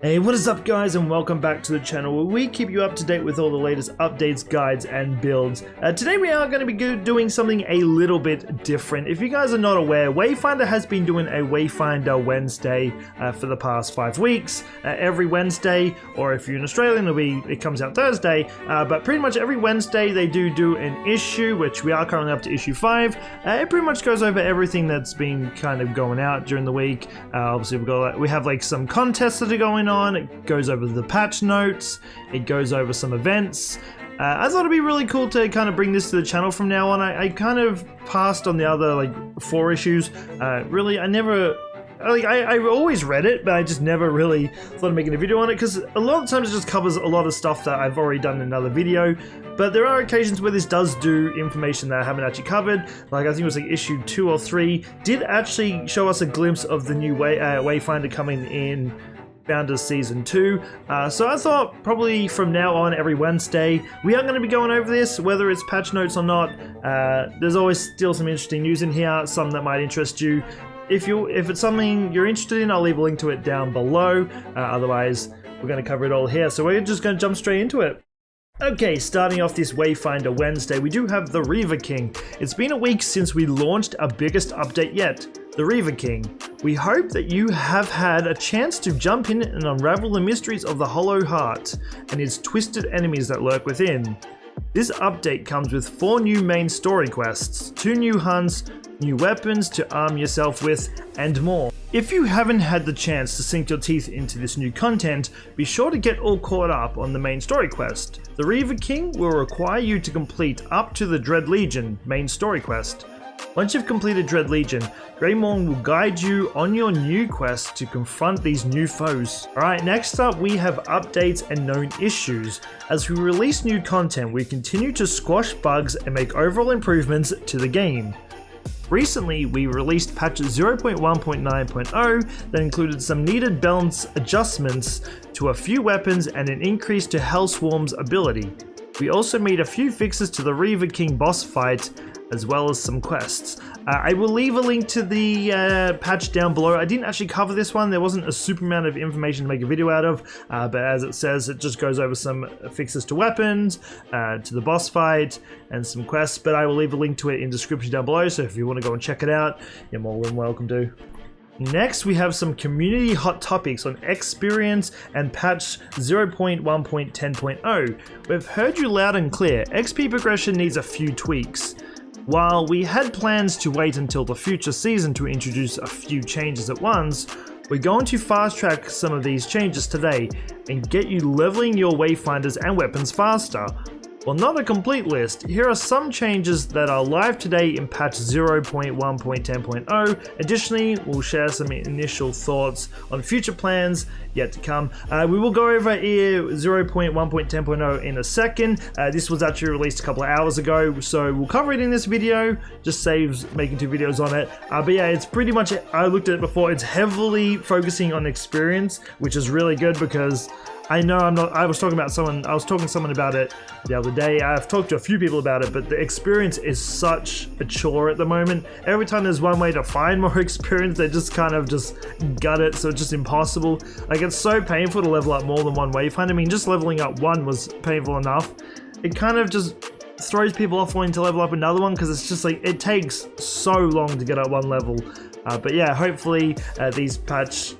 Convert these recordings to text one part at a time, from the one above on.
Hey, what is up guys, and welcome back to the channel where we keep you up to date with all the latest updates, guides and builds. Today we are going to be doing something a little bit different. If you guys are not aware, Wayfinder has been doing a Wayfinder Wednesday for the past 5 weeks. Every Wednesday, or if you're in Australia, it comes out Thursday, but pretty much every Wednesday they do an issue, which we are currently up to issue 5. It pretty much goes over everything that's been kind of going out during the week. Obviously we have like some contests that are going on. It goes over the patch notes, it goes over some events. I thought it'd be really cool to kind of bring this to the channel from now on. I kind of passed on the other like 4 issues. Really, I always read it, but I just never really thought of making a video on it because a lot of times it just covers a lot of stuff that I've already done in another video. But there are occasions where this does do information that I haven't actually covered. Like I think it was like issue 2 or 3 did actually show us a glimpse of the new Wayfinder coming in Founders Season 2, so I thought probably from now on every Wednesday we are going to be going over this, whether it's patch notes or not. There's always still some interesting news in here, some that might interest you. If it's something you're interested in, I'll leave a link to it down below. Otherwise, we're going to cover it all here, so we're just going to jump straight into it. Okay, starting off this Wayfinder Wednesday, we do have the Reaver King. It's been a week since we launched our biggest update yet, the Reaver King. We hope that you have had a chance to jump in and unravel the mysteries of the Hollow Heart and its twisted enemies that lurk within. This update comes with 4 new main story quests, 2 new hunts, new weapons to arm yourself with, and more. If you haven't had the chance to sink your teeth into this new content, be sure to get all caught up on the main story quest. The Reaver King will require you to complete up to the Dread Legion main story quest. Once you've completed Dread Legion, Greymorn will guide you on your new quest to confront these new foes. Alright, next up we have updates and known issues. As we release new content, we continue to squash bugs and make overall improvements to the game. Recently, we released patch 0.1.9.0 that included some needed balance adjustments to a few weapons and an increase to Hellswarm's ability. We also made a few fixes to the Reaver King boss fight, as well as some quests. I will leave a link to the patch down below. I didn't actually cover this one. There wasn't a super amount of information to make a video out of, but as it says, it just goes over some fixes to weapons, to the boss fight, and some quests, but I will leave a link to it in the description down below, so if you want to go and check it out, you're more than welcome to. Next, we have some community hot topics on experience and patch 0.1.10.0. We've heard you loud and clear. XP progression needs a few tweaks. While we had plans to wait until the future season to introduce a few changes at once, we're going to fast track some of these changes today and get you leveling your Wayfinders and weapons faster. While not a complete list, here are some changes that are live today in patch 0.1.10.0. Additionally, we'll share some initial thoughts on future plans yet to come. We will go over here 0.1.10.0 in a second. This was actually released a couple of hours ago, so we'll cover it in this video. Just saves making 2 videos on it. But yeah, it's pretty much, I looked at it before, it's heavily focusing on experience, which is really good because I was talking to someone about it the other day. I've talked to a few people about it, but the experience is such a chore at the moment. Every time there's one way to find more experience, they just kind of just gut it, so it's just impossible. Like, it's so painful to level up more than one Wayfinder. I mean, just leveling up one was painful enough. It kind of just throws people off wanting to level up another one because it's just like, it takes so long to get up one level. But yeah, hopefully these patches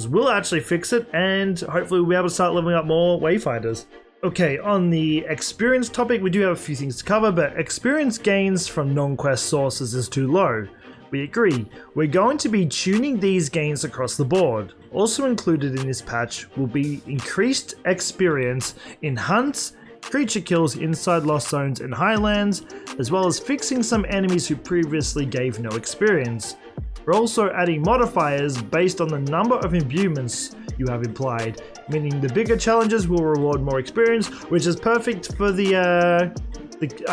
will actually fix it, and hopefully we'll be able to start leveling up more Wayfinders. Okay, on the experience topic, we do have a few things to cover, but experience gains from non-quest sources is too low. We agree. We're going to be tuning these gains across the board. Also included in this patch will be increased experience in hunts, creature kills inside Lost Zones and Highlands, as well as fixing some enemies who previously gave no experience. We're also adding modifiers based on the number of imbuements you have implied, meaning the bigger challenges will reward more experience, which is perfect for I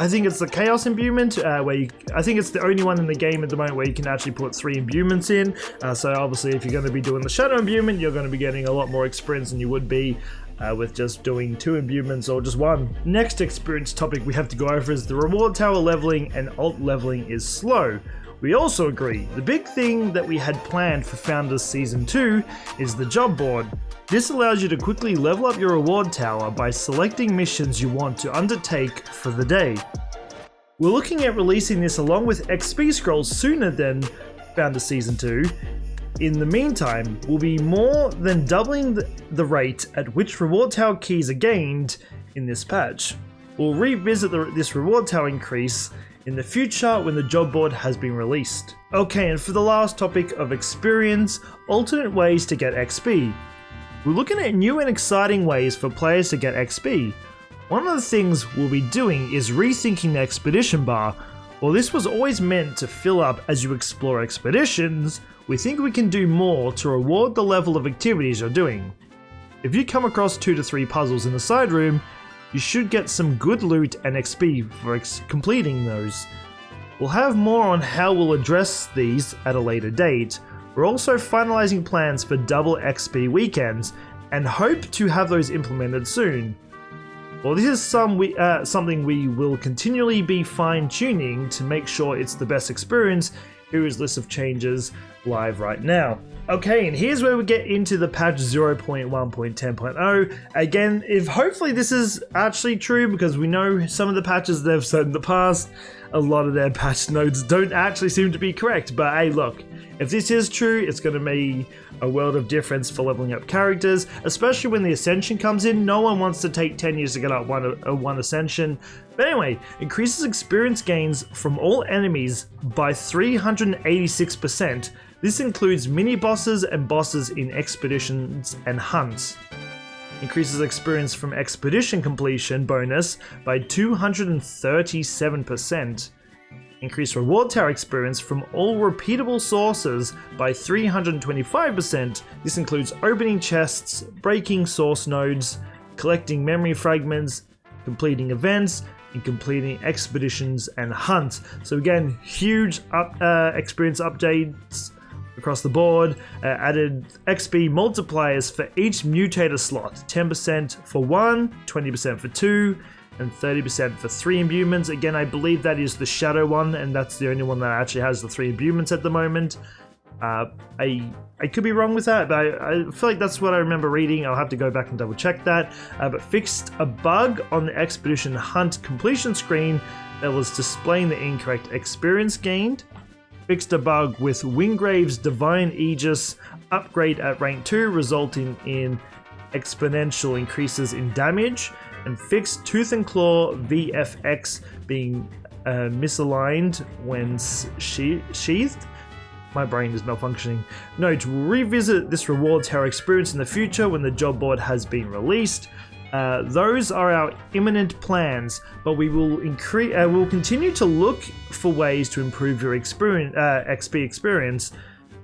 think it's the Chaos imbuement, I think it's the only one in the game at the moment where you can actually put 3 imbuements in. So obviously if you're going to be doing the Shadow imbuement, you're going to be getting a lot more experience than you would be with just doing 2 imbuements or just 1. Next experience topic we have to go over is the reward tower leveling and alt leveling is slow. We also agree, the big thing that we had planned for Founders Season 2 is the job board. This allows you to quickly level up your reward tower by selecting missions you want to undertake for the day. We're looking at releasing this along with XP scrolls sooner than Founders Season 2. In the meantime, we'll be more than doubling the rate at which reward tower keys are gained in this patch. We'll revisit this reward tower increase in the future when the job board has been released. Okay, and for the last topic of experience, alternate ways to get XP. We're looking at new and exciting ways for players to get XP. One of the things we'll be doing is rethinking the expedition bar. While this was always meant to fill up as you explore expeditions, we think we can do more to reward the level of activities you're doing. If you come across 2 to 3 puzzles in the side room, you should get some good loot and XP for completing those. We'll have more on how we'll address these at a later date. We're also finalizing plans for double XP weekends and hope to have those implemented soon. Well, this is something we will continually be fine-tuning to make sure it's the best experience. Here is list of changes live right now. Okay, and here's where we get into the patch 0.1.10.0. Again, if hopefully this is actually true, because we know some of the patches they've said in the past, a lot of their patch notes don't actually seem to be correct. But hey, look, if this is true, it's going to be a world of difference for leveling up characters, especially when the Ascension comes in. No one wants to take 10 years to get up one Ascension. But anyway, increases experience gains from all enemies by 386%. This includes mini-bosses and bosses in expeditions and hunts. Increases experience from expedition completion bonus by 237%. Increased reward tower experience from all repeatable sources by 325%. This includes opening chests, breaking source nodes, collecting memory fragments, completing events, and completing expeditions and hunts. So again, huge experience updates across the board. Added XP multipliers for each mutator slot, 10% for 1, 20% for 2, and 30% for 3 imbuements. Again, I believe that is the shadow one, and that's the only one that actually has the 3 imbuements at the moment. I could be wrong with that, but I feel like that's what I remember reading. I'll have to go back and double check that. But fixed a bug on the expedition hunt completion screen that was displaying the incorrect experience gained. Fixed a bug with Wingrave's Divine Aegis upgrade at rank 2, resulting in exponential increases in damage. And fixed Tooth and Claw VFX being misaligned when sheathed. My brain is malfunctioning. Note, we'll revisit this reward tower experience in the future when the job board has been released. Those are our imminent plans, but we will we'll continue to look for ways to improve your experience, XP experience.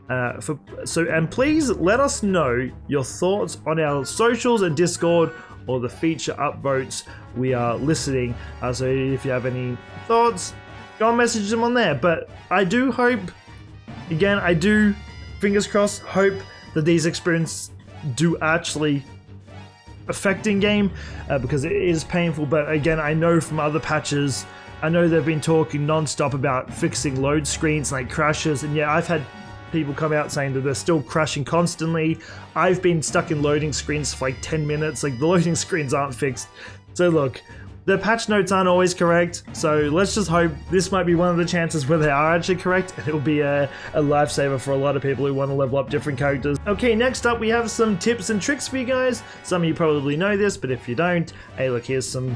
And please let us know your thoughts on our socials and Discord, or the feature upvotes. We are listening. So if you have any thoughts, go and message them on there. But I do hope, again, fingers crossed, hope that these experiences do actually affect in-game, because it is painful. But again, I know from other patches, I know they've been talking non-stop about fixing load screens like crashes, and yeah, I've had people come out saying that they're still crashing constantly. I've been stuck in loading screens for like 10 minutes, like the loading screens aren't fixed. So look, the patch notes aren't always correct, so let's just hope this might be one of the chances where they are actually correct, and it'll be a lifesaver for a lot of people who want to level up different characters. Okay, next up we have some tips and tricks for you guys. Some of you probably know this, but if you don't, hey look, here's some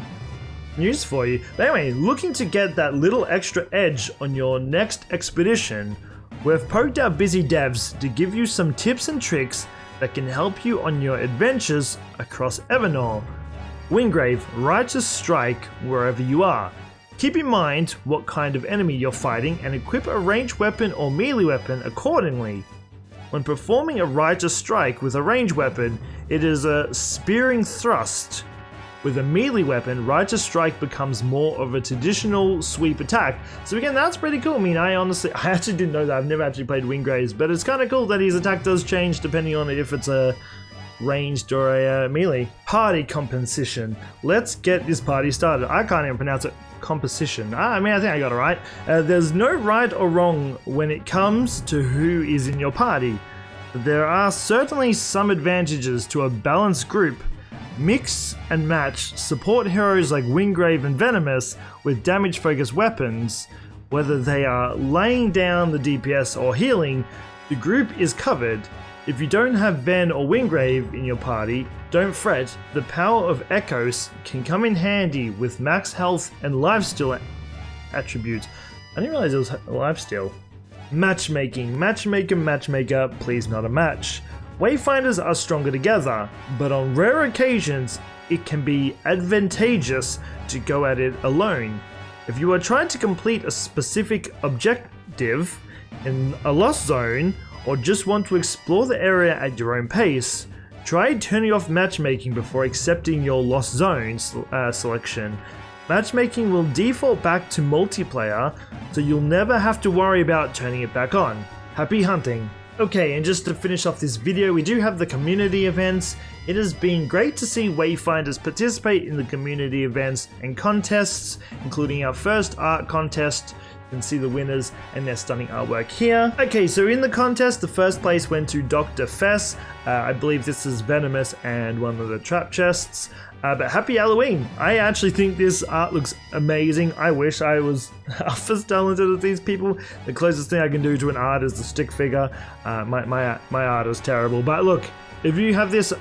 news for you. But anyway, looking to get that little extra edge on your next expedition, we've poked our busy devs to give you some tips and tricks that can help you on your adventures across Evenor. Wingrave, Righteous Strike wherever you are. Keep in mind what kind of enemy you're fighting and equip a ranged weapon or melee weapon accordingly. When performing a Righteous Strike with a ranged weapon, it is a spearing thrust. With a melee weapon, Righteous Strike becomes more of a traditional sweep attack. So again, that's pretty cool. I mean, I actually didn't know that. I've never actually played Wingraves, but it's kind of cool that his attack does change depending on if it's a ranged or a melee. Party composition. Let's get this party started. I can't even pronounce it. Composition. I think I got it right. There's no right or wrong when it comes to who is in your party. There are certainly some advantages to a balanced group. Mix and match support heroes like Wingrave and Venomous with damage focused weapons. Whether they are laying down the DPS or healing, the group is covered. If you don't have Ven or Wingrave in your party, don't fret, the power of Echoes can come in handy with max health and lifesteal attributes. I didn't realize it was lifesteal. Matchmaking. Matchmaker, please not a match. Wayfinders are stronger together, but on rare occasions, it can be advantageous to go at it alone. If you are trying to complete a specific objective in a lost zone, or just want to explore the area at your own pace, try turning off matchmaking before accepting your lost zone selection. Matchmaking will default back to multiplayer, so you'll never have to worry about turning it back on. Happy hunting! Okay, and just to finish off this video, we do have the community events. It has been great to see Wayfinders participate in the community events and contests, including our first art contest. You can see the winners and their stunning artwork here. Okay, so in the contest, the first place went to Dr. Fess. I believe this is Venomous and one of the trap chests. But happy Halloween! I actually think this art looks amazing. I wish I was half as talented as these people. The closest thing I can do to an art is the stick figure. My art is terrible. But look, if you have this,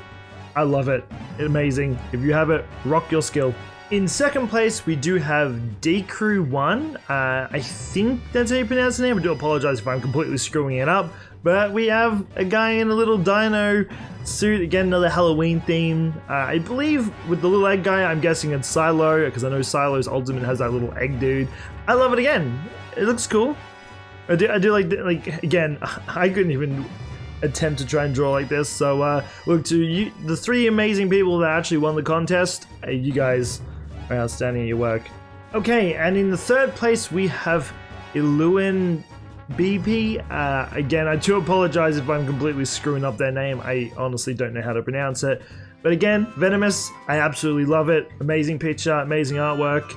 I love it. Amazing. If you have it, rock your skill. In second place, we do have Decrew1. I think that's how you pronounce the name. I do apologize if I'm completely screwing it up. But we have a guy in a little dino suit. Again, another Halloween theme. I believe with the little egg guy, I'm guessing it's Silo, because I know Silo's ultimate has that little egg dude. I love it again. It looks cool. I do like again, I couldn't even attempt to try and draw like this. So look, to you, the three amazing people that actually won the contest, you guys are outstanding at your work. Okay, and in the third place we have Iluin BP. Again, I do apologize if I'm completely screwing up their name. I honestly don't know how to pronounce it. But again, Venomous, I absolutely love it. Amazing picture, amazing artwork.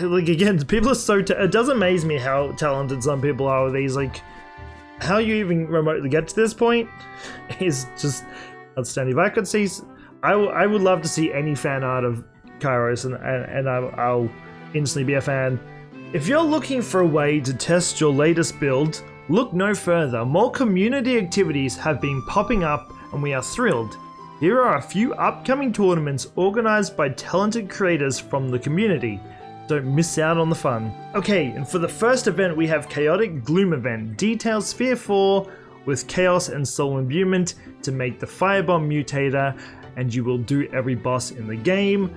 Like again, people are so it does amaze me how talented some people are with these. Like, how you even remotely get to this point is just outstanding. If I could see, I would love to see any fan art of Kairos, and I'll instantly be a fan. If you're looking for a way to test your latest build, look no further. More community activities have been popping up and we are thrilled. Here are a few upcoming tournaments organized by talented creators from the community. Don't miss out on the fun. Okay, and for the first event we have Chaotic Gloom event. Details Sphere 4 with Chaos and Soul Imbuement to make the Firebomb Mutator, and you will do every boss in the game.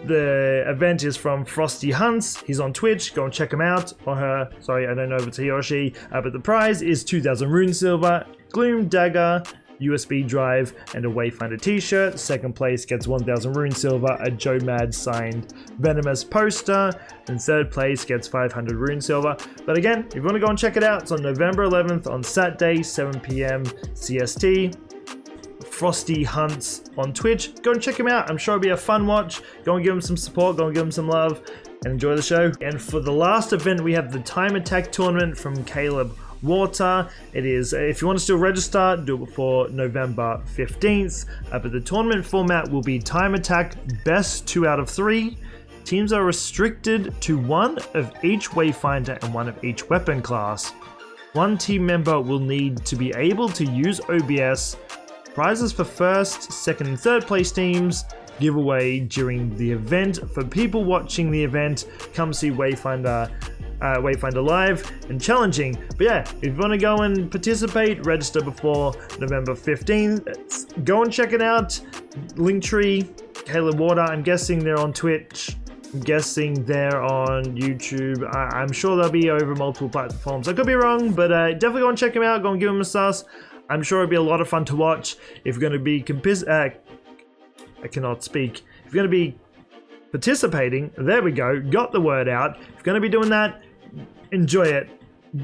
The event is from Frosty Hunts. He's on Twitch. Go and check him out. Or her. Sorry, I don't know if it's he or she. But the prize is 2,000 rune silver, Gloom Dagger, USB drive, and a Wayfinder t-shirt. Second place gets 1,000 rune silver, a Joe Mad signed Venomous poster. And third place gets 500 rune silver. But again, if you want to go and check it out, it's on November 11th on Saturday, 7 PM CST. Frosty Hunts on Twitch. Go and check him out. I'm sure it'll be a fun watch. Go and give him some support. Go and give him some love and enjoy the show. And for the last event, we have the Time Attack tournament from Caleb Water. It is, if you want to still register, do it before November 15th. But the tournament format will be Time Attack best 2 out of 3. Teams are restricted to 1 of each Wayfinder and 1 of each weapon class. 1 team member will need to be able to use OBS. Prizes for first, second, and third place teams giveaway during the event. For people watching the event, come see Wayfinder Live and challenging. But yeah, if you want to go and participate, register before November 15th. Go and check it out. Linktree, Caleb Water. I'm guessing they're on Twitch. I'm guessing they're on YouTube. I'm sure they'll be over multiple platforms. I could be wrong, but definitely go and check them out. Go and give them a sus. I'm sure it'll be a lot of fun to watch. If you're going to be I cannot speak. If you're going to be participating, there we go, got the word out. If you're going to be doing that, enjoy it.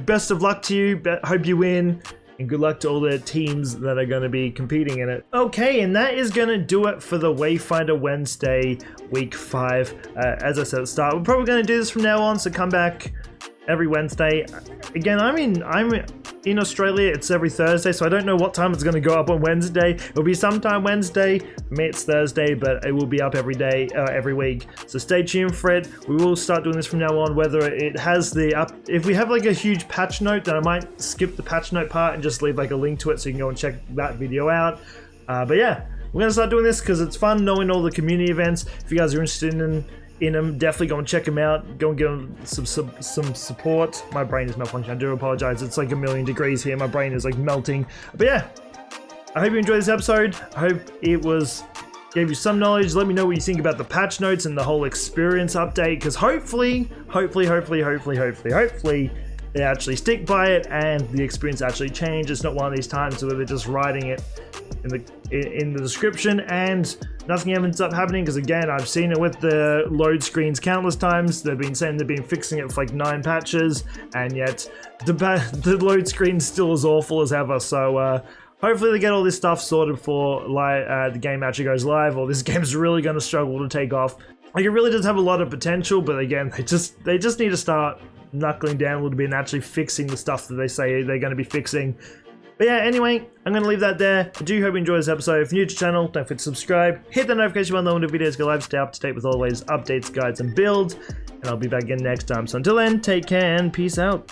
Best of luck to you. Hope you win. and good luck to all the teams that are going to be competing in it. Okay, and that is going to do it for the Wayfinder Wednesday week 5. As I said at the start, we're probably going to do this from now on, so come back every Wednesday. Again, I'm in Australia. It's every Thursday, so I don't know what time it's going to go up on Wednesday. It'll be sometime Wednesday. For me, it's Thursday, but it will be up every day, every week. So stay tuned for it. We will start doing this from now on. Whether it has the up, if we have like a huge patch note, then I might skip the patch note part and just leave like a link to it so you can go and check that video out. But yeah, we're gonna start doing this because it's fun knowing all the community events. If you guys are interested in them, definitely go and check them out. Go and give them some support. My brain is malfunctioning. I do apologize. It's like a million degrees here. My brain is like melting. But yeah, I hope you enjoyed this episode. I hope it gave you some knowledge. Let me know what you think about the patch notes and the whole experience update, because hopefully they actually stick by it and the experience actually changes. It's not one of these times where they're just writing it in the description and nothing ends up happening, because again, I've seen it with the load screens countless times. They've been saying they've been fixing it for like 9 patches, and yet the load screen's still as awful as ever. So hopefully they get all this stuff sorted for the game actually goes live, or this game's really going to struggle to take off. Like, it really does have a lot of potential, but again, they just need to start knuckling down a little bit and actually fixing the stuff that they say they're going to be fixing. But yeah, anyway, I'm going to leave that there. I do hope you enjoyed this episode. If you're new to the channel, don't forget to subscribe. Hit the notification bell when the videos go live. Stay up to date with all the latest updates, guides, and builds. And I'll be back again next time. So until then, take care and peace out.